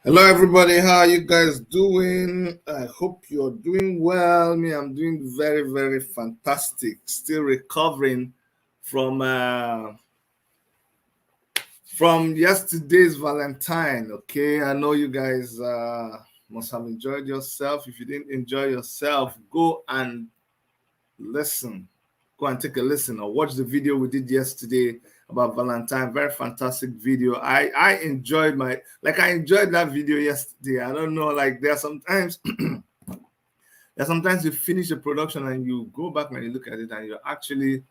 Hello, everybody. How are you guys doing? I hope you're doing well. Me, I'm doing very, very fantastic. Still recovering from uh, from yesterday's Valentine. Okay, I know you guys must have enjoyed yourself. If you didn't enjoy yourself, go and listen. Go and take a listen or watch the video we did yesterday about Valentine. Very fantastic video. I enjoyed I enjoyed that video yesterday. I don't know, like there are sometimes you finish a production and you go back and you look at it and you're actually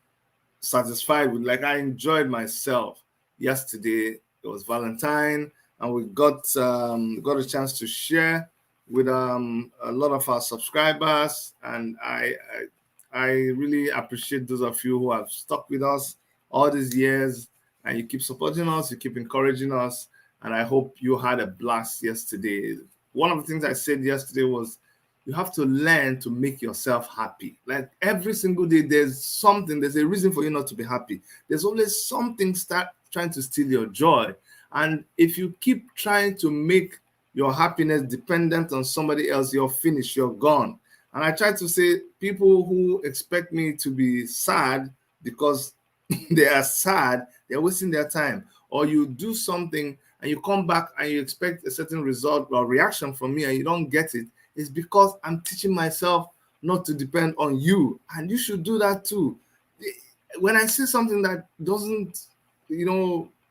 satisfied with, like, I enjoyed myself yesterday. It was Valentine and we got a chance to share with a lot of our subscribers, and I really appreciate those of you who have stuck with us all these years and you keep supporting us, you keep encouraging us, and I hope you had a blast yesterday. One of the things I said yesterday was you have to learn to make yourself happy. Like every single day, there's a reason for you not to be happy. There's always something start trying to steal your joy. And if you keep trying to make your happiness dependent on somebody else, you're finished, you're gone. And I try to say, people who expect me to be sad because they are sad, they're wasting their time. Or you do something and you come back and you expect a certain result or reaction from me and you don't get it, it's because I'm teaching myself not to depend on you. And you should do that too. When I say something that doesn't,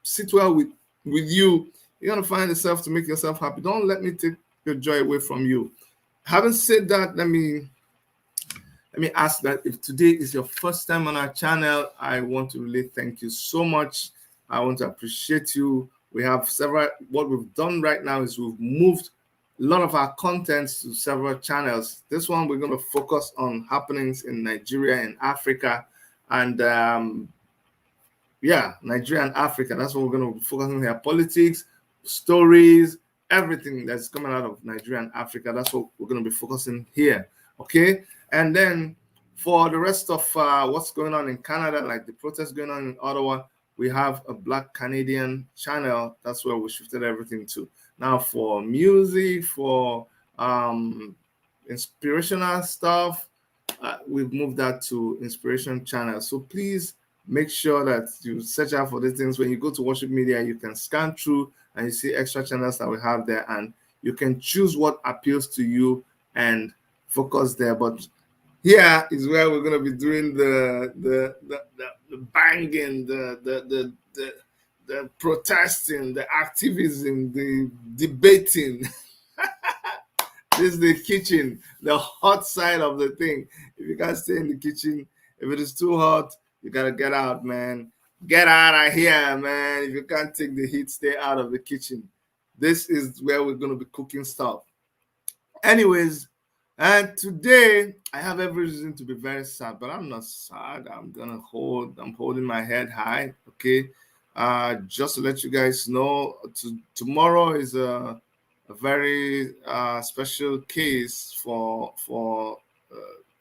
sit well with you, you're going to find yourself to make yourself happy. Don't let me take your joy away from you. Having said that, let me ask that if today is your first time on our channel, I want to really thank you so much. I want to appreciate you. We have what we've done right now is we've moved a lot of our contents to several channels. This one, we're going to focus on happenings in Nigeria and Africa. And Nigeria and Africa. That's what we're going to focus on here. Politics, stories, everything that's coming out of Nigeria and Africa. That's what we're going to be focusing here. Okay. And then for the rest of what's going on in Canada, like the protests going on in Ottawa, we have a Black Canadian channel. That's where we shifted everything to. Now for music, for inspirational stuff, we've moved that to Inspiration Channel. So please make sure that you search out for these things. When you go to Worship Media, you can scan through and you see extra channels that we have there, and you can choose what appeals to you and focus there. But here is where we're going to be doing the banging, the protesting, the activism, the debating. This is the kitchen, the hot side of the thing. If you can't stay in the kitchen, if it is too hot, you gotta get out, man. Get out of here, man. If you can't take the heat, stay out of the kitchen. This is where we're gonna be cooking stuff. Anyways, and today I have every reason to be very sad, but I'm not sad. I'm holding my head high. Okay. Just to let you guys know, tomorrow is a very special case for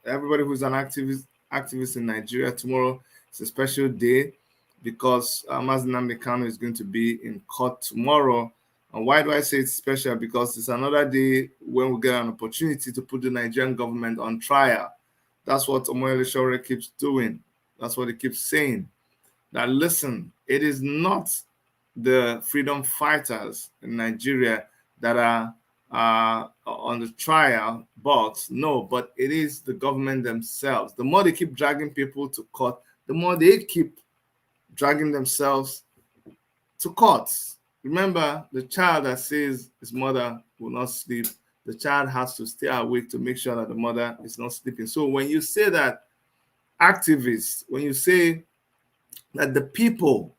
everybody who's an activist in Nigeria. Tomorrow is a special day because Nnamdi Kanu is going to be in court tomorrow. And why do I say it's special? Because it's another day when we get an opportunity to put the Nigerian government on trial. That's what Omoyele Sowore keeps doing. That's what he keeps saying. That listen, it is not the freedom fighters in Nigeria that are on the trial, but it is the government themselves. The more they keep dragging people to court, the more they keep dragging themselves to courts. Remember, the child that says his mother will not sleep, the child has to stay awake to make sure that the mother is not sleeping. So when you say that activists, when you say that the people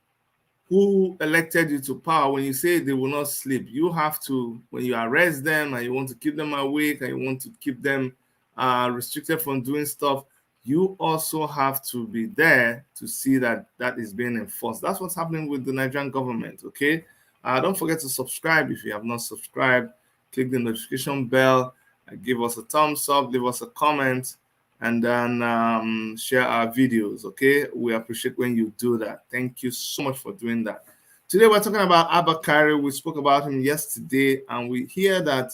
who elected you to power, when you say they will not sleep, you have to, when you arrest them and you want to keep them awake and you want to keep them restricted from doing stuff, you also have to be there to see that that is being enforced. That's what's happening with the Nigerian government, okay? Don't forget to subscribe if you have not subscribed. Click the notification bell, give us a thumbs up, leave us a comment, and then share our videos, okay? We appreciate when you do that. Thank you so much for doing that. Today we're talking about Abba Kyari. We spoke about him yesterday, and we hear that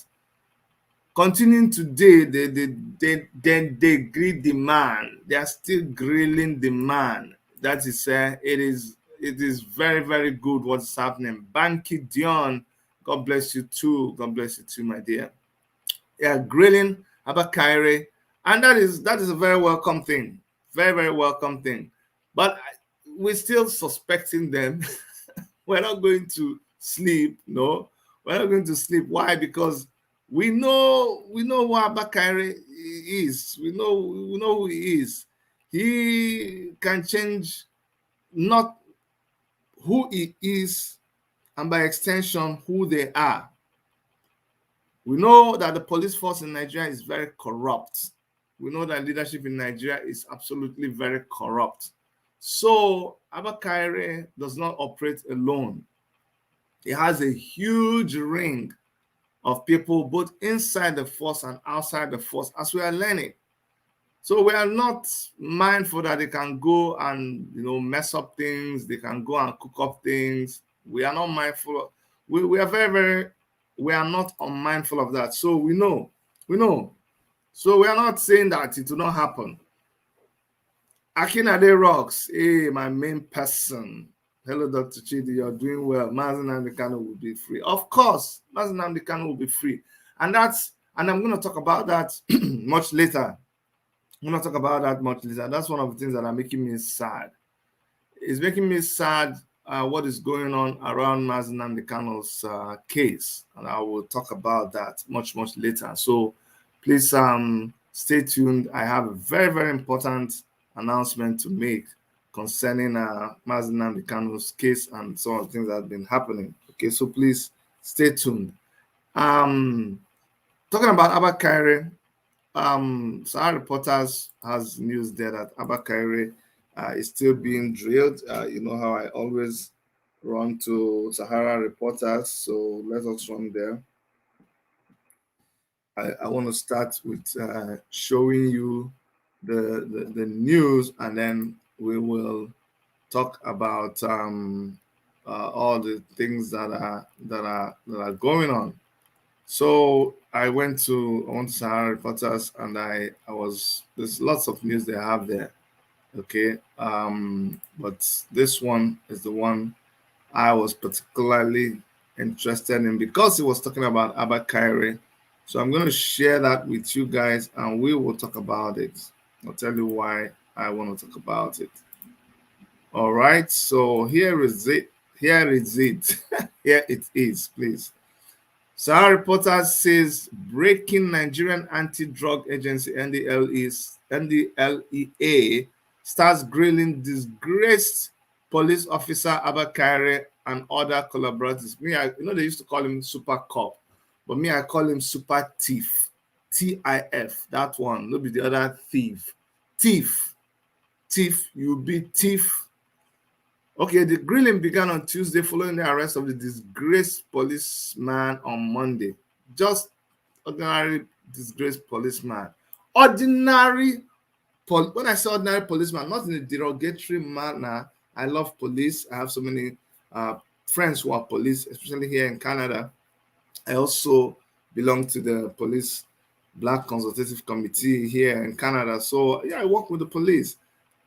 continuing today, they grill the man. They are still grilling the man. That is, it is very, very good what's happening. Banky Dion, God bless you too. God bless you too, my dear. Yeah, grilling Abba Kyari, and that is a very welcome thing. Very, very welcome thing. But we're still suspecting them. We're not going to sleep. No, we're not going to sleep. Why? Because we know who Abba Kyari is. We know who he is. He can change not who he is, and by extension, who they are. We know that the police force in Nigeria is very corrupt. We know that leadership in Nigeria is absolutely very corrupt. So Abba Kyari does not operate alone. He has a huge ring of people both inside the force and outside the force, as we are learning. So we are not mindful that they can go and mess up things, they can go and cook up things. We are not mindful. We are we are not unmindful of that. So we know. So we are not saying that it will not happen. Akinade Rocks, hey, my main person. Hello, Dr. Chidi, you're doing well. Nnamdi Kanu will be free. Of course, Nnamdi Kanu will be free. And I'm going to talk about that much later. That's one of the things that are making me sad. It's making me sad what is going on around Nnamdi Kanu's case. And I will talk about that much, much later. So please stay tuned. I have a very, very important announcement to make concerning Nnamdi Kanu's case and some of the things that have been happening. Okay, so please stay tuned. Talking about Abba Kyari, Sahara Reporters has news there that Abba Kyari is still being drilled. You know how I always run to Sahara Reporters, so let us run there. I want to start with showing you the news, and then we will talk about all the things that are going on. So I went to Sahara Reporters, and there's lots of news they have there. Okay, but this one is the one I was particularly interested in because it was talking about Abba Kyari. So I'm going to share that with you guys, and we will talk about it. I'll tell you why I want to talk about it. All right, so here is it. Here it is, please. Sahara Reporter says breaking Nigerian anti-drug agency NDLEA starts grilling disgraced police officer Abba Kyari and other collaborators. They used to call him Super Cop, but me, I call him Super Thief. TIF, that one. No be the other thief. Thief, you be thief. Okay, the grilling began on Tuesday following the arrest of the disgraced policeman on Monday. Just ordinary disgraced policeman. When I say ordinary policeman, not in a derogatory manner. I love police. I have so many friends who are police, especially here in Canada. I also belong to the Police Black Consultative Committee here in Canada. So, yeah, I work with the police.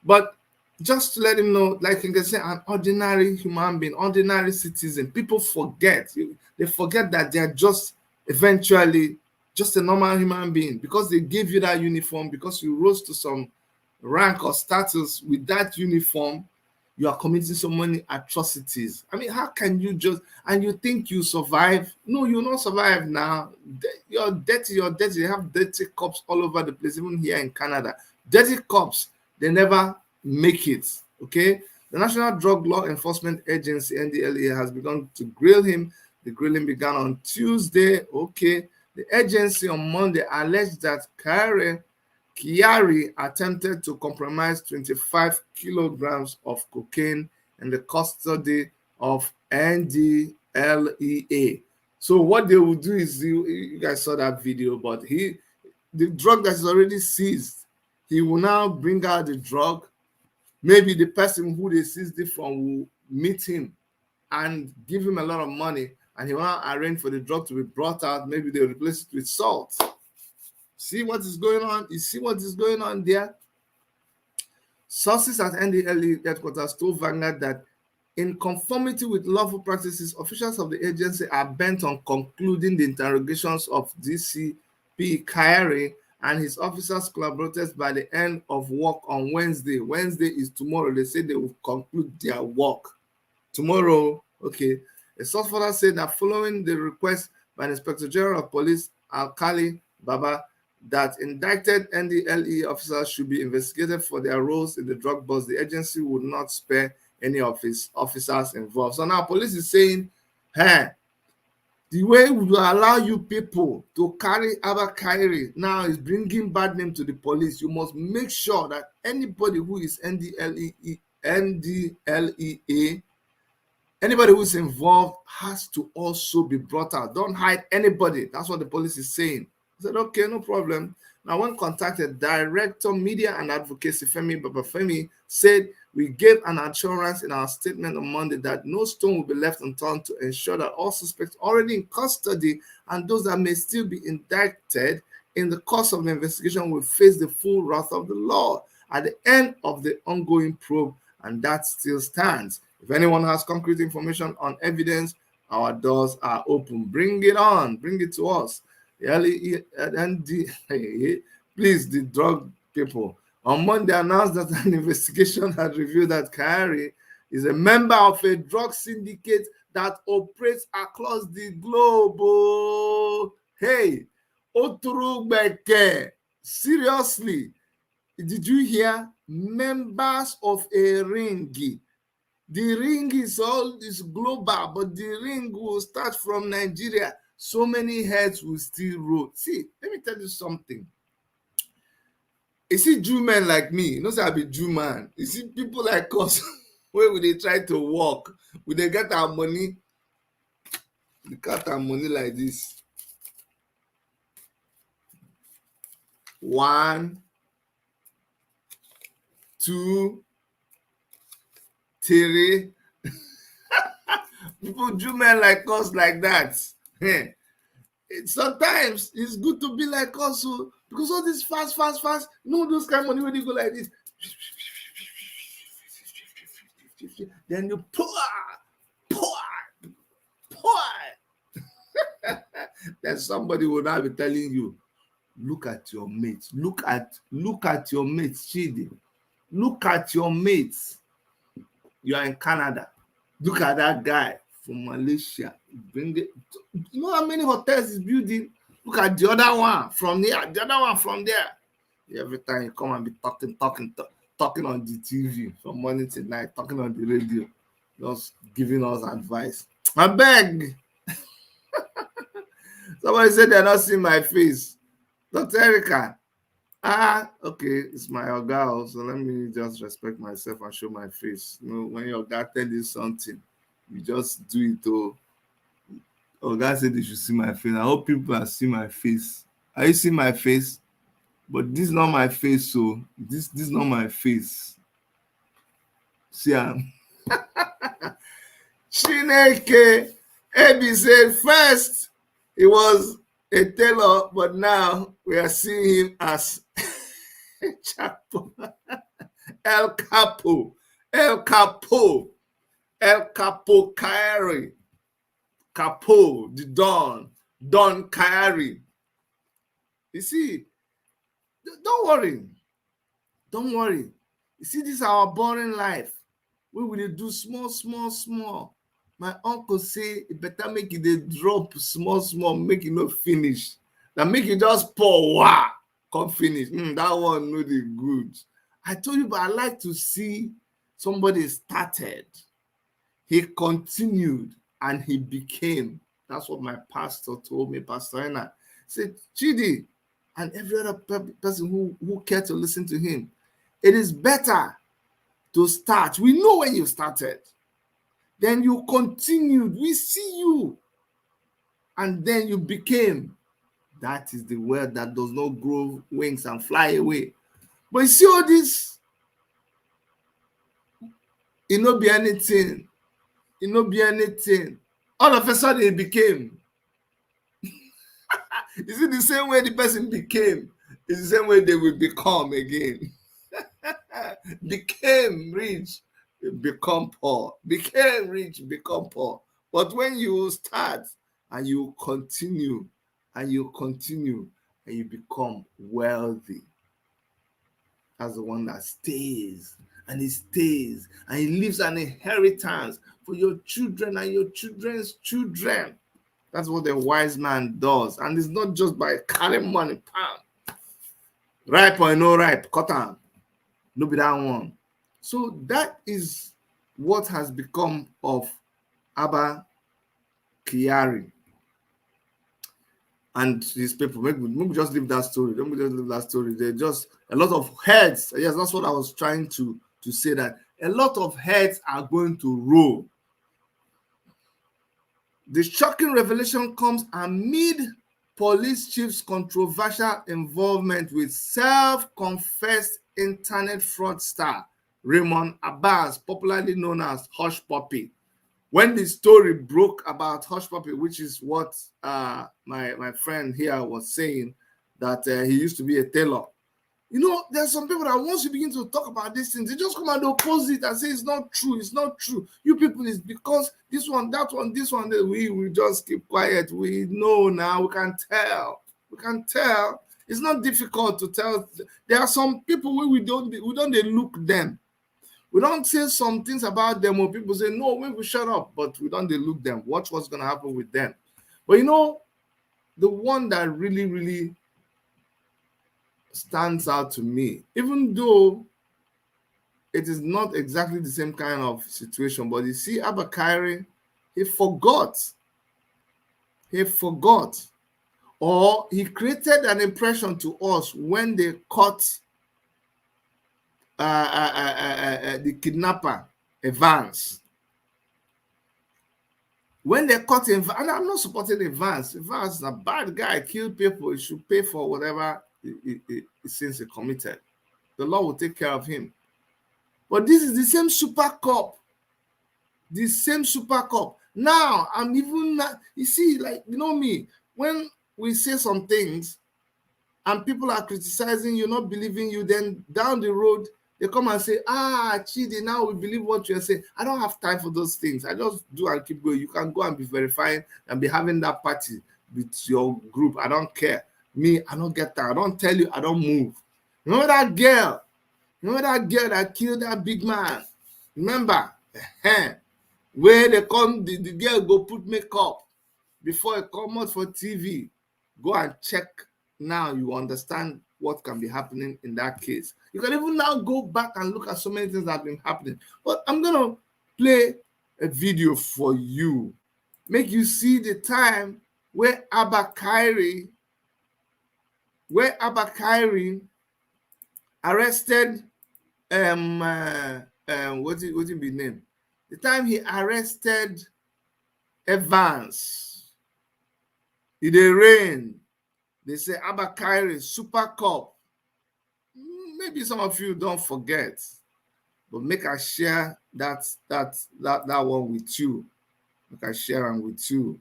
But just to let him know, like you can say, an ordinary human being, ordinary citizen, people forget. They forget that they are just eventually just a normal human being because they gave you that uniform, because you rose to some rank or status with that uniform. You are committing so many atrocities. I mean, how can you and you think you survive? No, you not survive now. You're dirty. You have dirty cops all over the place, even here in Canada. Dirty cops, they never make it. Okay, the National Drug Law Enforcement Agency NDLEA has begun to grill him. The grilling began on Tuesday. Okay, the agency on Monday alleged that Kyari attempted to compromise 25 kilograms of cocaine in the custody of NDLEA. So what they will do is, you guys saw that video, but the drug that is already seized, he will now bring out the drug. Maybe the person who they seized it from will meet him and give him a lot of money, and he want to arrange for the drug to be brought out. Maybe they replace it with salt. See what is going on? You see what is going on there? Sources at NDLE headquarters told Vanguard that in conformity with lawful practices, officials of the agency are bent on concluding the interrogations of DCP Kyari and his officers collaborators by the end of work on Wednesday. Wednesday is tomorrow. They say they will conclude their work tomorrow. Okay. A source further said that following the request by the Inspector General of Police, Alkali Baba, that indicted NDLE officers should be investigated for their roles in the drug bust, the agency would not spare any of its officers involved. So now police is saying, hey, the way we will allow you people to carry Abba Kyari now is bringing bad name to the police. You must make sure that anybody who is NDLEA, anybody who is involved has to also be brought out. Don't hide anybody. That's what the police is saying. I said, okay, no problem. Now, when contacted, Director Media and Advocacy Femi Babafemi said, we gave an assurance in our statement on Monday that no stone will be left unturned to ensure that all suspects already in custody and those that may still be indicted in the course of the investigation will face the full wrath of the law at the end of the ongoing probe, and that still stands. If anyone has concrete information on evidence, our doors are open. Bring it on. Bring it to us. Please, the drug people. On Monday, announced that an investigation had revealed that Kyari is a member of a drug syndicate that operates across the globe. Oh, hey, Oturubeke, seriously, did you hear? Members of a ring. The ring is global, but the ring will start from Nigeria. So many heads will still roll. See, let me tell you something. You see Jew men like me, you know say I be Jew man. You see people like us where we dey try to work, we dey get our money, we cut our money like this. 1, 2, 3. People Jew men like us like that. Sometimes it's good to be like us, because all this fast, those kind of money when you go like this, then you pour. Then somebody will now be telling you, look at your mates, look at your mates, Chidi, look at your mates. You are in Canada. Look at that guy from Malaysia. Bring it. You know how many hotels is building? Look at the other one from here, the other one from there. Every time you come and be talking on the TV from morning to night, talking on the radio, just giving us advice. I beg. Somebody said they're not seeing my face. Dr. Erica. Okay, it's my oga, so let me just respect myself and show my face. You know, when your oga tell you something, you just do it. Oga said they should see my face. I hope people are seeing my face. Are you seeing my face? But this is not my face, so this is not my face. See, Chineke Ebi said first he was a tailor, but now we are seeing him as Chapo. El Capo Kyari. Capo, the Don Kyari. You see, don't worry. You see, this is our boring life. We will do small. My uncle say, it better make it a drop small, make it not finish. Now make it just pour, wow, come finish. That one no the good. I told you, but I like to see somebody started. He continued and he became. That's what my pastor told me, Pastor Ena. Said, Chidi, and every other person who cared to listen to him, it is better to start. We know when you started. Then you continued. We see you. And then you became. That is the word that does not grow wings and fly away. But you see all this, it not be anything. it no be anything. All of a sudden it became. Is it the same way the person became? It's the same way they will become again. Became rich, become poor. Became rich, become poor. But when you start and you continue and you continue and you become wealthy, that's the one that stays and he stays and he leaves an inheritance for your children and your children's children. That's what the wise man does. And it's not just by carrying money, pam. Ripe or no ripe, cut on. No be that one. So that is what has become of Abba Kyari and his people. Maybe just leave that story. Don't just leave that story. They're just a lot of heads. Yes, that's what I was trying to say, that a lot of heads are going to roll. The shocking revelation comes amid police chief's controversial involvement with self-confessed internet fraudster Raymond Abbas, popularly known as Hushpuppi. When the story broke about Hushpuppi, which is what my friend here was saying, that he used to be a tailor. You know, there's some people that once you begin to talk about these things, they just come and oppose it and say it's not true, it's not true. You people, is because this one, that one, this one, that we just keep quiet. We know now, we can tell. We can tell. It's not difficult to tell. There are some people where we don't look them. We don't say some things about them or people say, no, we shut up, but we don't look them. Watch what's going to happen with them. But you know, the one that really, really stands out to me, even though it is not exactly the same kind of situation, but you see, Abba Kyari, he forgot, or he created an impression to us when they caught the kidnapper, Evans. When they caught him, and I'm not supporting Evans. Evans is a bad guy, killed people. He should pay for whatever since he committed. The law will take care of him. But this is the same super cop. The same super cop. Now, I'm even not, you see, like, you know me, when we say some things and people are criticizing you, not believing you, then down the road, they come and say, Chidi, now we believe what you're saying. I don't have time for those things. I just do and keep going. You can go and be verifying and be having that party with your group. I don't care. Me, I don't get that. I don't tell you, I don't move. Remember that girl? Remember that girl that killed that big man? Remember? Where they come, the girl go put makeup before it come out for TV. Go and check now. You understand what can be happening in that case. You can even now go back and look at so many things that have been happening. But I'm going to play a video for you. Make you see the time where Abba Kyari arrested what it be named? The time he arrested Evans. In the rain, they say Abba Kyari, super cop. Maybe some of you don't forget, but make I share that one with you. Make I share them with you.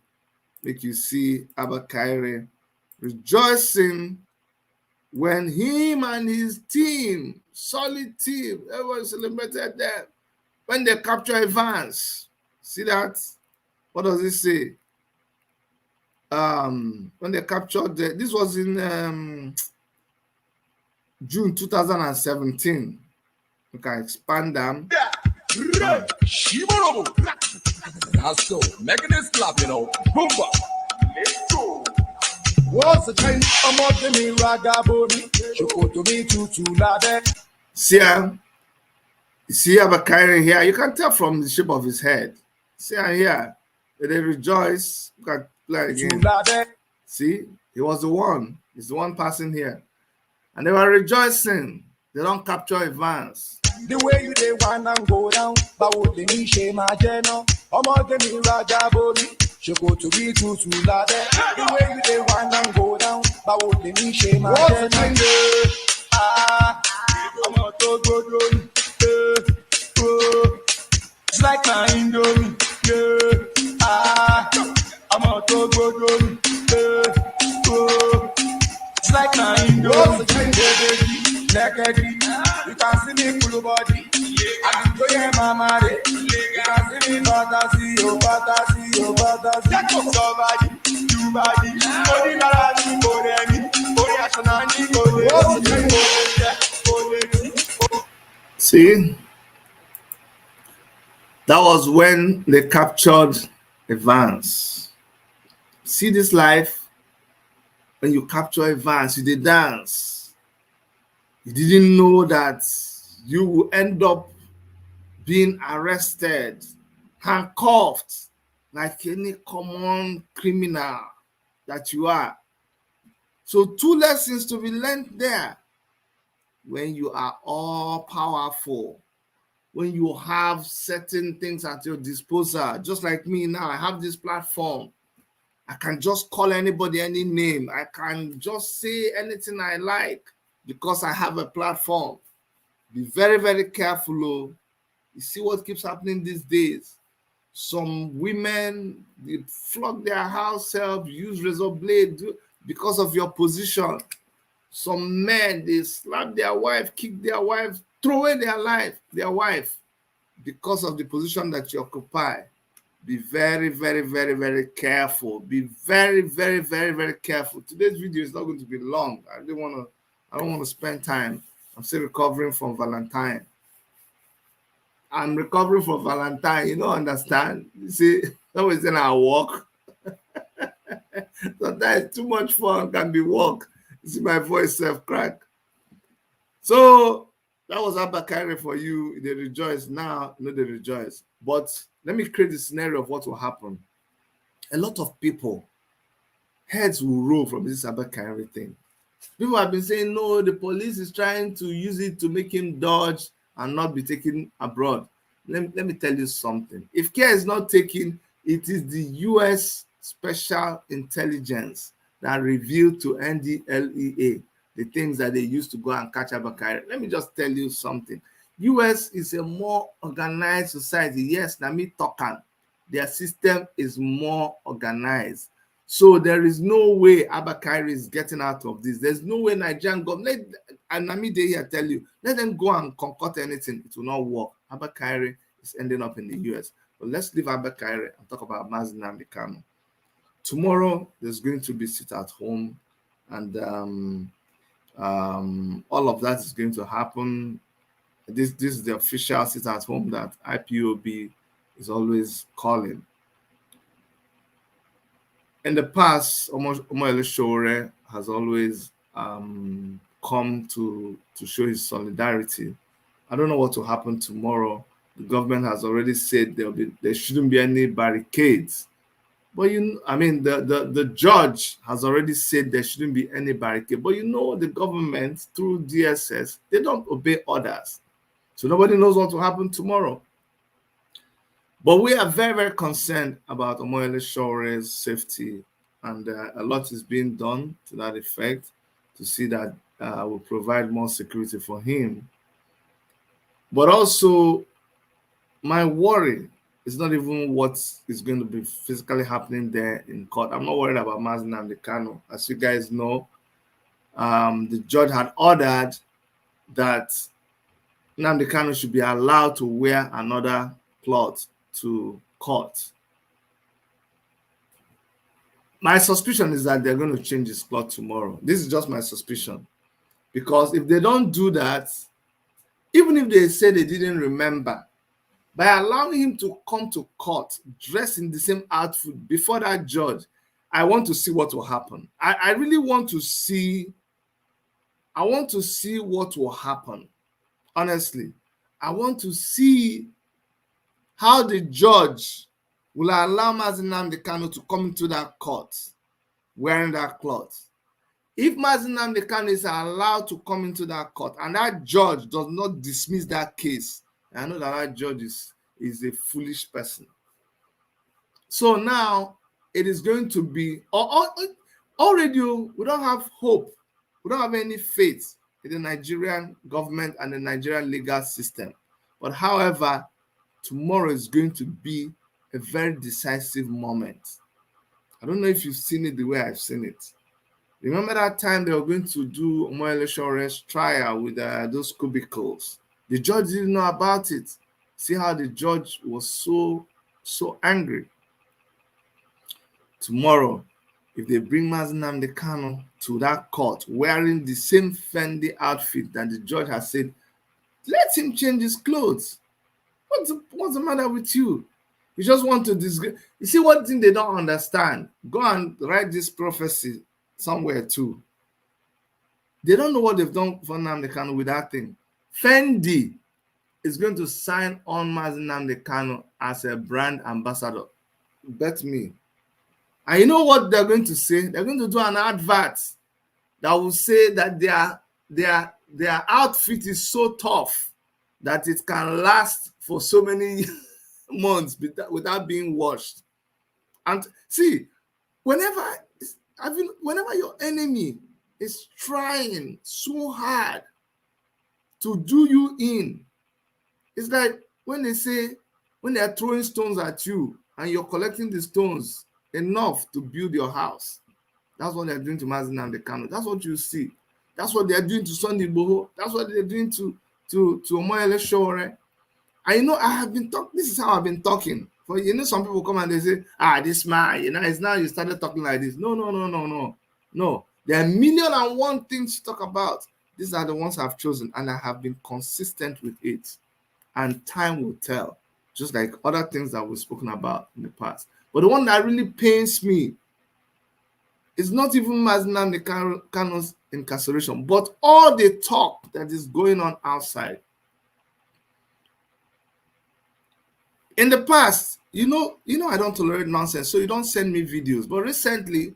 Make you see Abba Kyari rejoicing when him and his team, solid team, everyone celebrated them when they capture Evans. See that? What does it say? When they captured this was in June 2017. We can expand them. Let's go. Making this clap, you know. Boomba. Let's go. What's the time? I'm out the me ragaboni. Shoko to me to lade. See Abba Kyari here. You can tell from the shape of his head. See here. They rejoice. You can play again. See, he was the one. He's the one passing here. And they were rejoicing. They don't capture Evans. The way you they wanna go down, but would they me shame my general? I'm out the me ragaboni. Shoko to be to lade. The way you they wanna go down, but would they me shame my general? I'm out to go down. It's like my Indomie. See, that was when they captured Evans. See this life, when you capture Evans, you did dance. You didn't know that you will end up being arrested, handcuffed, like any common criminal that you are. So 2 lessons to be learned there. When you are all powerful, when you have certain things at your disposal, just like me now, I have this platform. I can just call anybody any name. I can just say anything I like because I have a platform. Be very, very careful. Oh. You see what keeps happening these days. Some women, they flog their house help, use razor blade because of your position. Some men, they slap their wife, kick their wife, throw away their wife, because of the position that you occupy. Be very, very, very, very careful. Be very, very, very, very careful. Today's video is not going to be long. I don't want to spend time. I'm still recovering from Valentine. I'm recovering from Valentine. You don't understand. You see, always then I walk. Sometimes too much fun can be work. You see my voice self-crack. So that was Abba Kyari for you. They rejoice now. No, they rejoice. But let me create the scenario of what will happen. A lot of people, heads will roll from this Abba Kyari thing. People have been saying, no, the police is trying to use it to make him dodge and not be taken abroad. Let me tell you something. If care is not taken, it is the U.S. Special Intelligence that revealed to NDLEA the things that they used to go and catch Abba Kyari. Let me just tell you something. U.S. is a more organized society. Yes, Nami Tokan. Their system is more organized. So there is no way Abba Kyari is getting out of this. There's no way Nigerian government, and Nami Dey here tell you, let them go and concoct anything. It will not work. Abba Kyari is ending up in the U.S. But let's leave Abba Kyari and talk about Nnamdi Kanu. Tomorrow, there's going to be sit at home, and all of that is going to happen. This is the official sit at home that IPOB is always calling. In the past, Omoyele Sowore has always come to show his solidarity. I don't know what will happen tomorrow. The government has already said there shouldn't be any barricades. But the judge has already said there shouldn't be any barricade. But the government through DSS, they don't obey orders. So nobody knows what will happen tomorrow. But we are very, very concerned about Omoyele Sowore's safety, and a lot is being done to that effect to see that we'll provide more security for him. But also, my worry is not even what is going to be physically happening there in court. I'm not worried about Nnamdi Kanu. As you guys know, the judge had ordered that Nnamdi Kanu should be allowed to wear another cloth to court. My suspicion is that they're going to change his cloth tomorrow. This is just my suspicion. Because if they don't do that, even if they say they didn't remember, by allowing him to come to court dressed in the same outfit before that judge, I want to see what will happen. I really want to see. I want to see what will happen. Honestly, I want to see how the judge will allow Nnamdi Kanu to come into that court wearing that cloth. If Nnamdi Kanu is allowed to come into that court and that judge does not dismiss that case, I know that judge is a foolish person. So now it is going to be already we don't have hope. We don't have any faith in the Nigerian government and the Nigerian legal system. But however, tomorrow is going to be a very decisive moment. I don't know if you've seen it the way I've seen it. Remember that time they were going to do Omoyele Sowore's trial with those cubicles? The judge didn't know about it. See how the judge was so angry. Tomorrow, if they bring Nnamdi Kanu to that court wearing the same Fendi outfit that the judge has said, let him change his clothes. What's the matter with you? You just want to disgrace. You see, one thing they don't understand, go and write this prophecy somewhere too. They don't know what they've done for Nnamdi Kanu with that thing. Fendi is going to sign on Nnamdi Kanu as a brand ambassador. Bet me. And you know what they're going to say? They're going to do an advert that will say that their outfit is so tough that it can last for so many months without being washed. And see, whenever your enemy is trying so hard to do you in, it's like when they are throwing stones at you and you're collecting the stones enough to build your house. That's what they're doing to Nnamdi Kanu. That's what you see. That's what they're doing to Sunday Igboho. That's what they're doing to Omoyele Sowore. I know I have been talking. This is how I've been talking. For some people come and they say, this man, it's now you started talking like this. No. There are 1,000,001 things to talk about. These are the ones I've chosen, and I have been consistent with it. And time will tell, just like other things that we've spoken about in the past. But the one that really pains me is not even Nnamdi Kanu's incarceration, but all the talk that is going on outside. In the past, I don't tolerate nonsense, so you don't send me videos. But recently,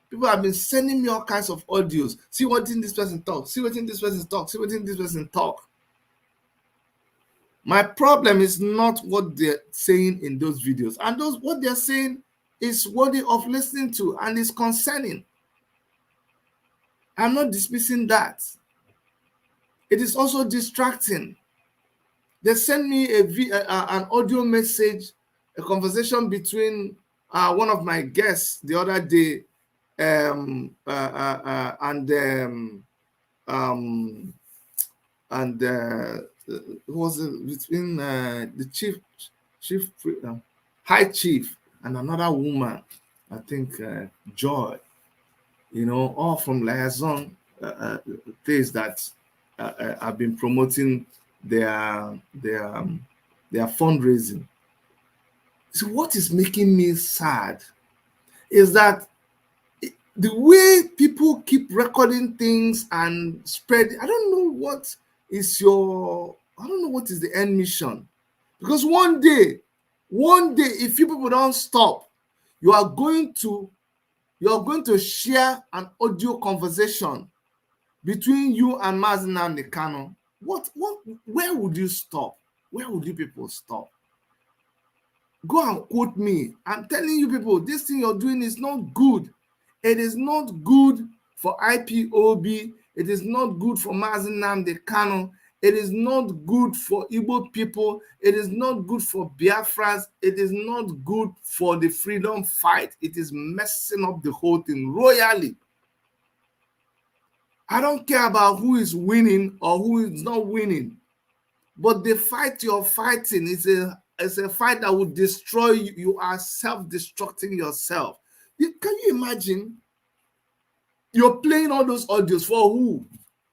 people have been sending me all kinds of audios. See what this person talk. See what this person talk. See what this person talk. My problem is not what they're saying in those videos. And what they're saying is worthy of listening to and is concerning. I'm not dismissing that. It is also distracting. They sent me an audio message, a conversation between one of my guests the other day, and was between the high chief and another woman, I think Joy, all from liaison things that have been promoting their fundraising. So what is making me sad is that the way people keep recording things and spread, I don't know what is the end mission. Because one day, if you people don't stop, you are going to share an audio conversation between you and Nnamdi Kanu. Where would you stop? Where would you people stop? Go and quote me. I'm telling you people, this thing you're doing is not good. It is not good for IPOB. It is not good for Nnamdi Kanu. It is not good for Igbo people. It is not good for Biafrans. It is not good for the freedom fight. It is messing up the whole thing royally. I don't care about who is winning or who is not winning, but the fight you're fighting is a fight that will destroy you. You are self-destructing yourself. Can you imagine? You're playing all those audios for who?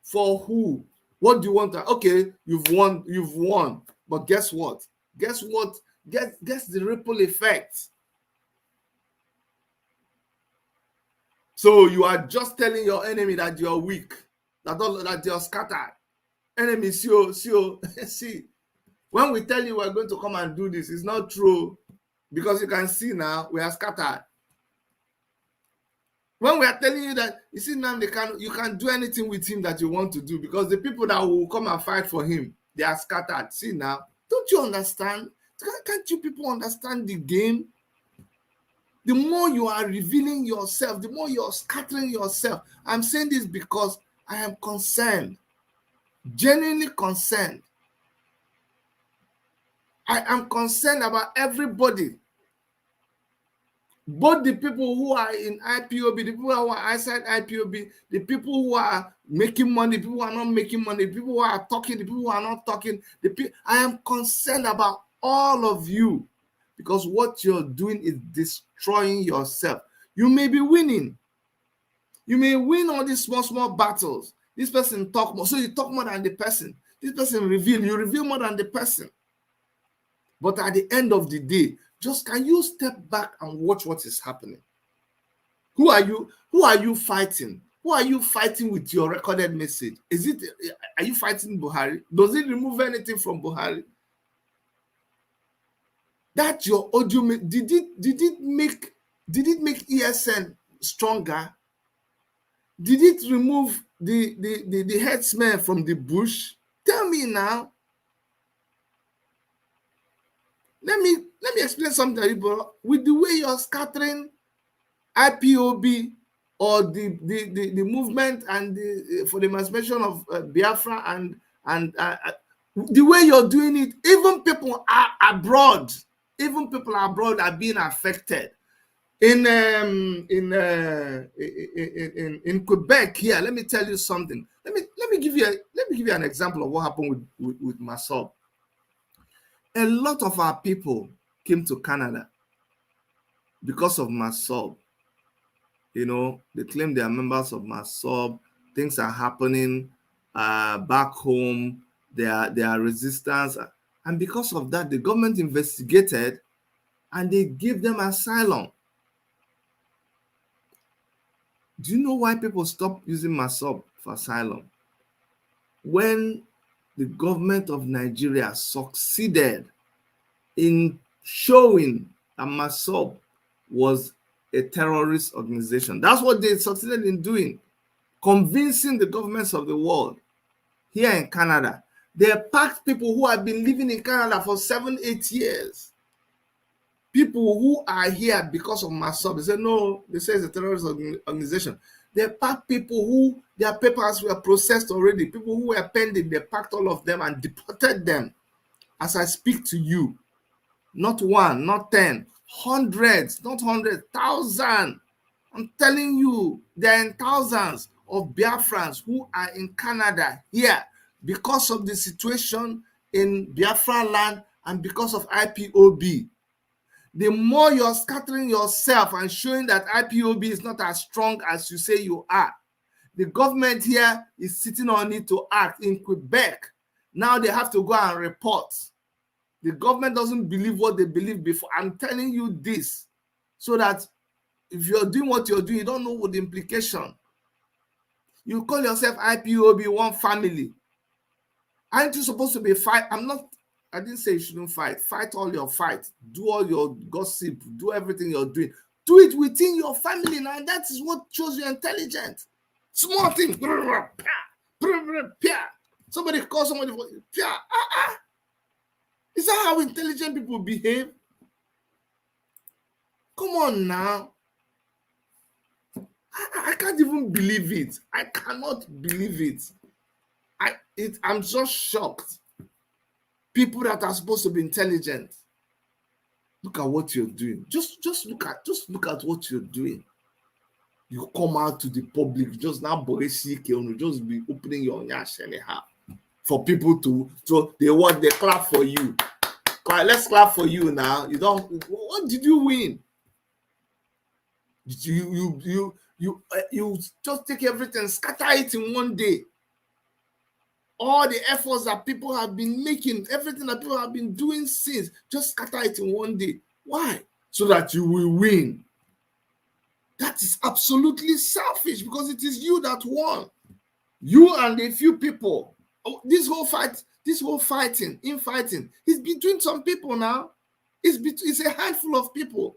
For who? What do you want? Okay, you've won. But guess what? Guess the ripple effect. So you are just telling your enemy that you're weak, that you're scattered. Enemy, see, when we tell you we're going to come and do this, it's not true, because you can see now we are scattered. When we are telling you that, you see, now you can do anything with him that you want to do, because the people that will come and fight for him, they are scattered. See now, don't you understand? Can't you people understand the game? The more you are revealing yourself, the more you're scattering yourself. I'm saying this because I am concerned, genuinely concerned. I am concerned about everybody. Both the people who are in IPOB, the people who are outside IPOB, the people who are making money, the people who are not making money, the people who are talking, the people who are not talking. I am concerned about all of you, because what you're doing is destroying yourself. You may be winning. You may win all these small battles. This person talk more, so you talk more than the person. This person you reveal more than the person. But at the end of the day, just can you step back and watch what is happening? Who are you fighting? Who are you fighting with your recorded message? Are you fighting Buhari? Does it remove anything from Buhari? That your audio, did it make ESN stronger? Did it remove the headsman from the bush? Tell me now. Let me explain something to you, bro. With the way you're scattering IPOB or the movement and for the emancipation of Biafra and the way you're doing it, even people abroad are being affected. In Quebec here, let me tell you something. Let me give you an example of what happened with Masob. A lot of our people came to Canada because of Masob. You know, they claim they are members of Masob. Things are happening back home. There are resistance. And because of that, the government investigated and they gave them asylum. Do you know why people stopped using Masob for asylum? When the government of Nigeria succeeded in showing that Masob was a terrorist organization. That's what they succeeded in doing, convincing the governments of the world. Here in Canada, they packed people who have been living in Canada for 7-8 years. People who are here because of Masob. They say, no, they say it's a terrorist organization. They packed people who their papers were processed already, people who were pending. They packed all of them and deported them. As I speak to you, not one, not 10, hundreds, not 100, thousands. I'm telling you, there are thousands of Biafrans who are in Canada here because of the situation in Biafra land and because of IPOB. The more you're scattering yourself and showing that IPOB is not as strong as you say you are, the government here is sitting on it to act. In Quebec, now they have to go and report. The government doesn't believe what they believed before. I'm telling you this so that if you're doing what you're doing, you don't know what the implication. You call yourself IPOB, one family. Aren't you supposed to be fight? I didn't say you shouldn't fight. Fight all your fight. Do all your gossip. Do everything you're doing. Do it within your family now. And that is what shows you're intelligent. Small thing. Somebody call somebody. Is that how intelligent people behave? Come on now. I can't even believe it. I cannot believe it. I'm just shocked. People that are supposed to be intelligent. Look at what you're doing. Just look at what you're doing. You come out to the public, just now just be opening your yash anyhow. For people they clap for you. Let's clap for you now. What did you win? You just take everything, scatter it in one day. All the efforts that people have been making, everything that people have been doing since, just scatter it in one day. Why? So that you will win. That is absolutely selfish because it is you that won. You and a few people. This whole fighting is between some people now. It's a handful of people.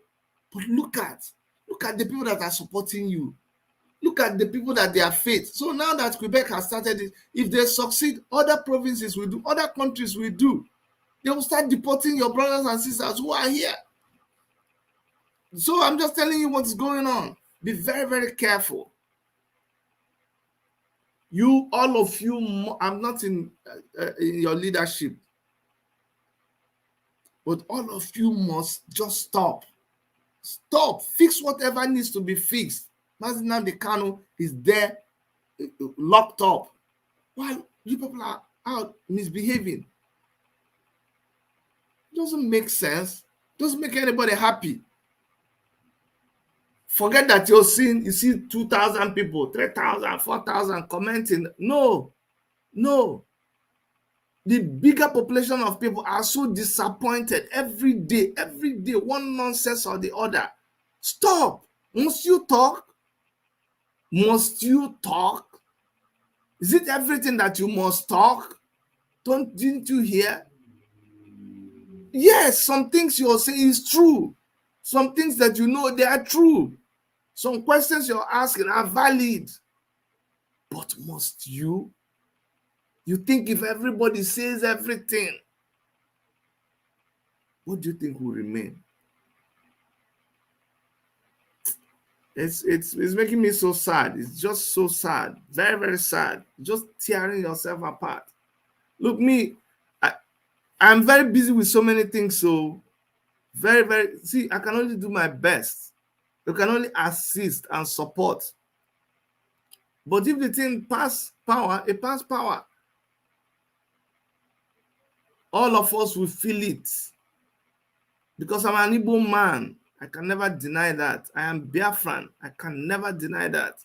But look at the people that are supporting you. Look at the people that they are faith. So now that Quebec has started it, if they succeed, other provinces will do, other countries will do. They will start deporting your brothers and sisters who are here. So I'm just telling you what's going on. Be very, very careful. All of you, I'm not in your leadership, but all of you must just stop Stop. Fix whatever needs to be fixed. Nnamdi Kanu is there locked up while you people are out misbehaving. It doesn't make sense. It doesn't make anybody happy. Forget that you see 2,000 people, 3,000, 4,000 commenting. No. The bigger population of people are so disappointed every day, one nonsense or the other. Stop. Must you talk? Is it everything that you must talk? Didn't you hear? Yes, some things you're saying is true. Some things that you know, they are true. Some questions you're asking are valid. But must you? You think if everybody says everything, what do you think will remain? It's making me so sad. It's just so sad. Very, very sad. Just tearing yourself apart. Look, I'm very busy with so many things. So very, very, see, I can only do my best. You can only assist and support. But if the thing pass power, it pass power. All of us will feel it. Because I'm an Igbo man. I can never deny that. I am Biafran. I can never deny that.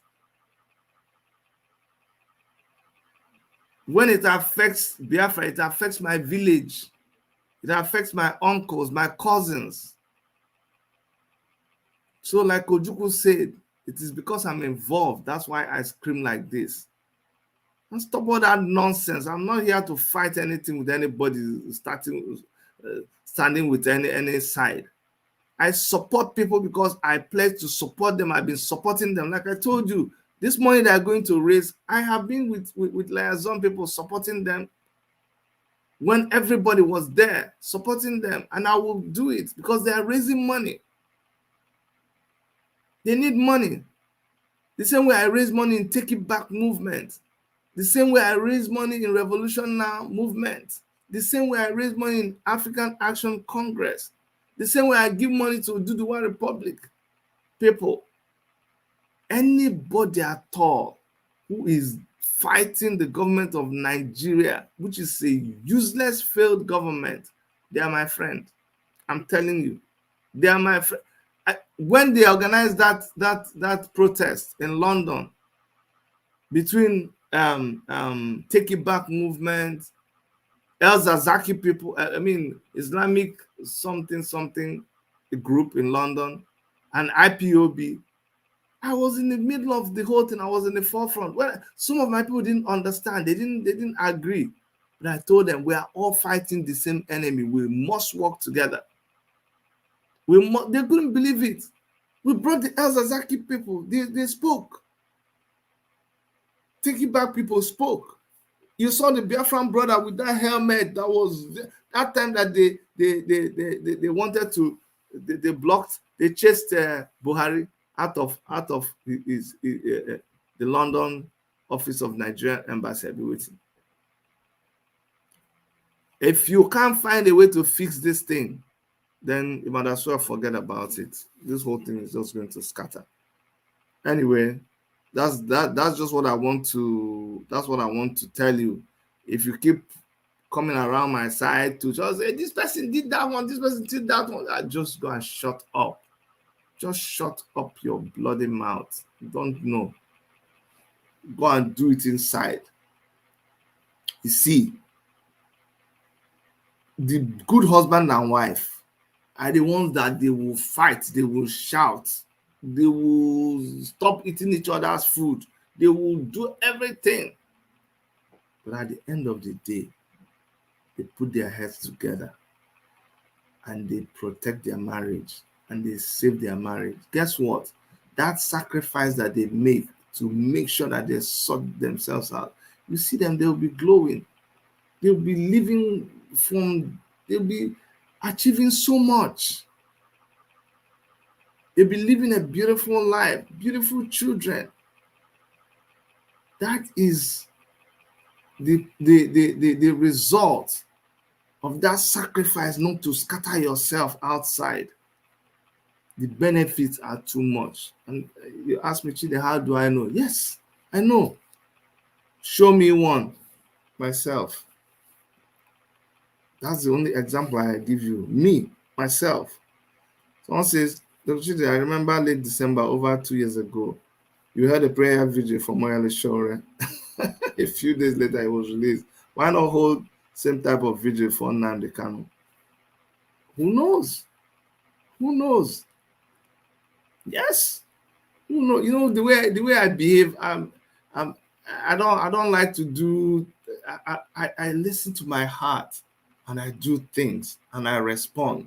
When it affects Biafra, it affects my village. It affects my uncles, my cousins. So like Ojukwu said, it is because I'm involved. That's why I scream like this. And stop all that nonsense. I'm not here to fight anything with anybody standing with any side. I support people because I pledge to support them. I've been supporting them. Like I told you, this money they are going to raise, I have been with liaison people supporting them when everybody was there, supporting them. And I will do it because they are raising money. They need money. The same way I raise money in Take It Back movement. The same way I raise money in Revolution Now movement. The same way I raise money in African Action Congress. The same way I give money to Duduwa Republic people. Anybody at all who is fighting the government of Nigeria, which is a useless, failed government, they are my friend. I'm telling you, they are my friend. When they organized that protest in London between Take It Back movement, El Zazaki people, Islamic something, a group in London, and IPOB, I was in the middle of the whole thing. I was in the forefront. Well, some of my people didn't understand. They didn't agree. But I told them, we are all fighting the same enemy. We must work together. They couldn't believe it. We brought the El Zazaki people. They spoke. Take It Back people spoke. You saw the Biafran brother with that helmet. That was that time that they wanted to. They blocked. They chased Buhari out of the London office of Nigerian embassy. If you can't find a way to fix this thing, then you might as well forget about it. This whole thing is just going to scatter. Anyway, that's just what I want to. That's what I want to tell you. If you keep coming around my side to just say this person did that one, this person did that one, I just go and shut up. Just shut up your bloody mouth. You don't know. Go and do it inside. You see, the good husband and wife are the ones that they will fight, they will shout, they will stop eating each other's food, they will do everything. But at the end of the day, they put their heads together and they protect their marriage and they save their marriage. Guess what? That sacrifice that they make to make sure that they sort themselves out, you see them, they'll be glowing. They'll be living they'll be achieving so much. They'll be living a beautiful life, beautiful children. That is the result of that sacrifice, not to scatter yourself outside. The benefits are too much. And you ask me, Chide, how do I know? Yes, I know. Show me one myself. That's the only example I give you. Me, myself. Someone says, Dr. Chide, I remember late December, over 2 years ago, you had a prayer video for Moyale Shore. A few days later, it was released. Why not hold same type of video for Nnamdi Kanu? Who knows? Who knows? Yes. Who knows? You know, the way I behave, I don't like to do. I listen to my heart, and I do things, and I respond.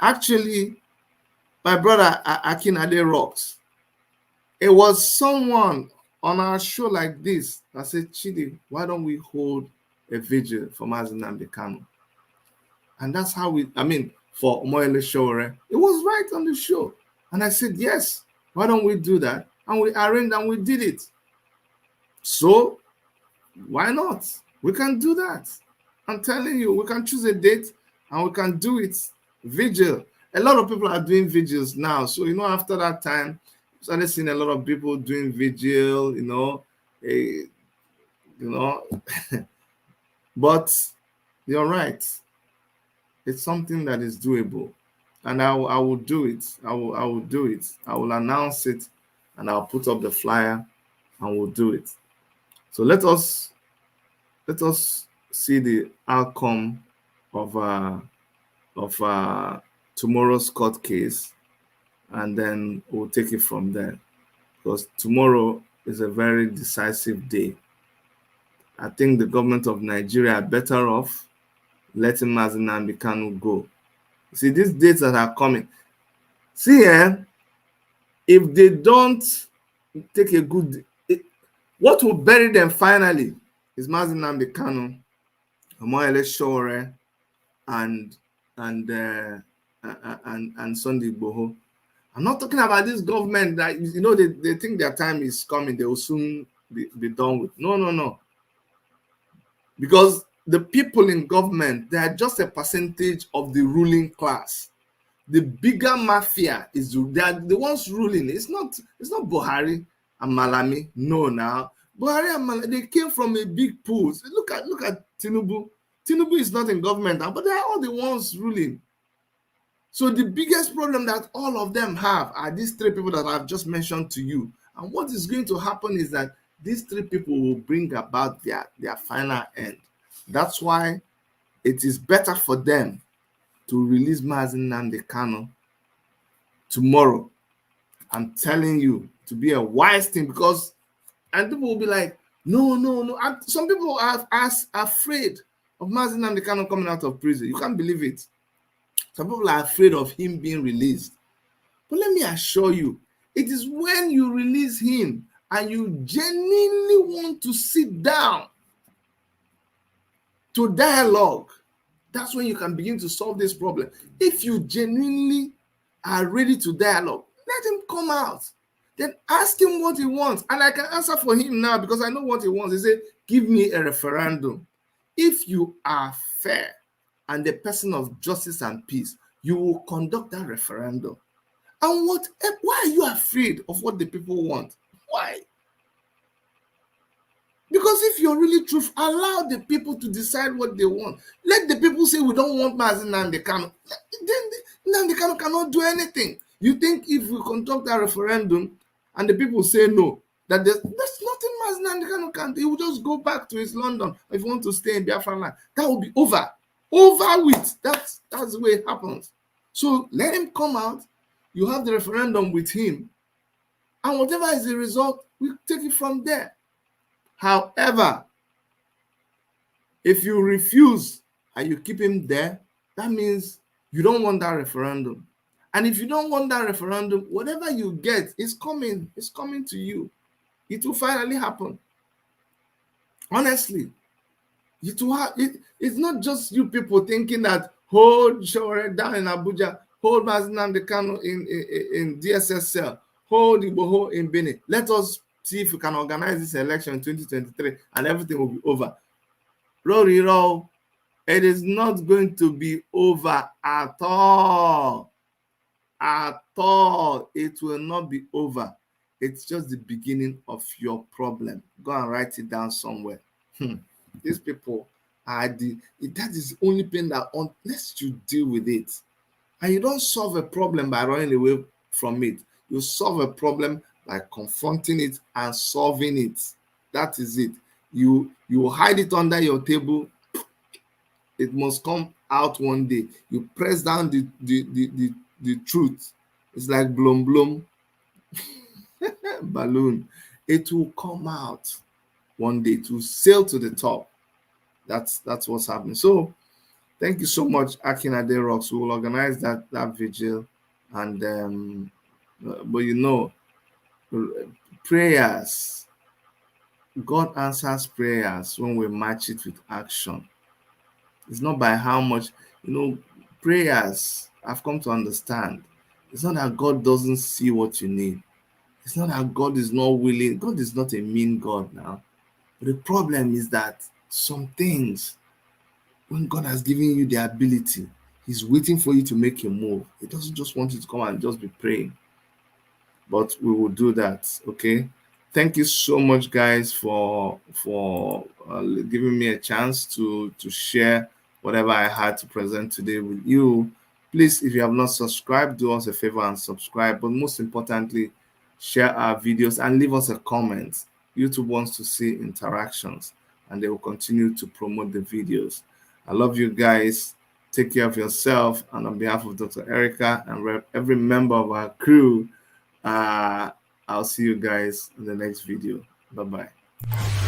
Actually, my brother Akinade rocks. It was someone on our show like this that said, Chidi, why don't we hold a vigil for Nnamdi Kanu? And that's how for Moyele Shore, it was right on the show. And I said, yes, why don't we do that? And we arranged and we did it. So why not? We can do that. I'm telling you, we can choose a date and we can do it. Vigil. A lot of people are doing vigils now. So, after that time, I started seeing a lot of people doing vigil, but you're right. It's something that is doable. And I will do it. I will do it. I will announce it and I'll put up the flyer and we'll do it. So let us see the outcome of tomorrow's court case, and then we'll take it from there. Because tomorrow is a very decisive day. I think the government of Nigeria are better off letting Nnamdi Kanu go. See, these dates that are coming. See, if they don't take a good, what will bury them finally is Nnamdi Kanu, Moyele Shore, and Sunday Igboho. I'm not talking about this government that they think their time is coming. They will soon be done with. No. Because the people in government, they are just a percentage of the ruling class. The bigger mafia they are the ones ruling. It's not Buhari and Malami. No, now Buhari and Malami, they came from a big pool. Look at Tinubu. Tinubu is not in government now, but they are all the ones ruling. So the biggest problem that all of them have are these three people that I've just mentioned to you. And what is going to happen is that these three people will bring about their final end. That's why it is better for them to release Nnamdi Kanu tomorrow. I'm telling you, to be a wise thing, because people will be like, no. And some people are afraid of Nnamdi Kanu coming out of prison. You can't believe it. Some people are afraid of him being released. But let me assure you, it is when you release him and you genuinely want to sit down to dialogue, that's when you can begin to solve this problem. If you genuinely are ready to dialogue, let him come out. Then ask him what he wants. And I can answer for him now because I know what he wants. He said, give me a referendum. If you are fair and the person of justice and peace, you will conduct that referendum. And why are you afraid of what the people want? Why? Because if you're really truthful, allow the people to decide what they want. Let the people say we don't want Nnamdi Kanu. Then Nnamdi Kanu cannot do anything. You think if we conduct a referendum and the people say no, that there's nothing Nnamdi Kanu can do. He will just go back to his London if he wants to stay in Biafra land. That will be over. Over with. That's the way it happens. So let him come out. You have the referendum with him. And whatever is the result, we take it from there. However, if you refuse and you keep him there, that means you don't want that referendum. And if you don't want that referendum, whatever you get is coming. It's coming to you. It will finally happen. Honestly, it's not just you people thinking that hold Shore down in Abuja, hold Nnamdi Kanu in DSSL, hold Igboho in Benin. Let us see if we can organize this election in 2023 and everything will be over. Rory, it is not going to be over at all. at all. It will not be over. It's just the beginning of your problem. Go and write it down somewhere. These people are that is the only pain that unless you deal with it. And you don't solve a problem by running away from it. You solve a problem by confronting it and solving it. That is it. You hide it under your table. It must come out one day. You press down the truth. It's like blum blum balloon. It will come out one day. To sail to the top. That's what's happening. So thank you so much, Akinade Rocks. We will organize that vigil, and but you know, prayers. God answers prayers when we match it with action. It's not by how much, prayers. I've come to understand. It's not that God doesn't see what you need. It's not that God is not willing. God is not a mean God now. But the problem is that some things, when God has given you the ability, He's waiting for you to make a move. He doesn't just want you to come and just be praying. But we will do that, okay? Thank you so much, guys, for giving me a chance to share whatever I had to present today with you. Please, if you have not subscribed, do us a favor and subscribe. But most importantly, share our videos and leave us a comment. YouTube wants to see interactions, and they will continue to promote the videos. I love you guys. Take care of yourself. And on behalf of Dr. Erica and every member of our crew, I'll see you guys in the next video. Bye-bye.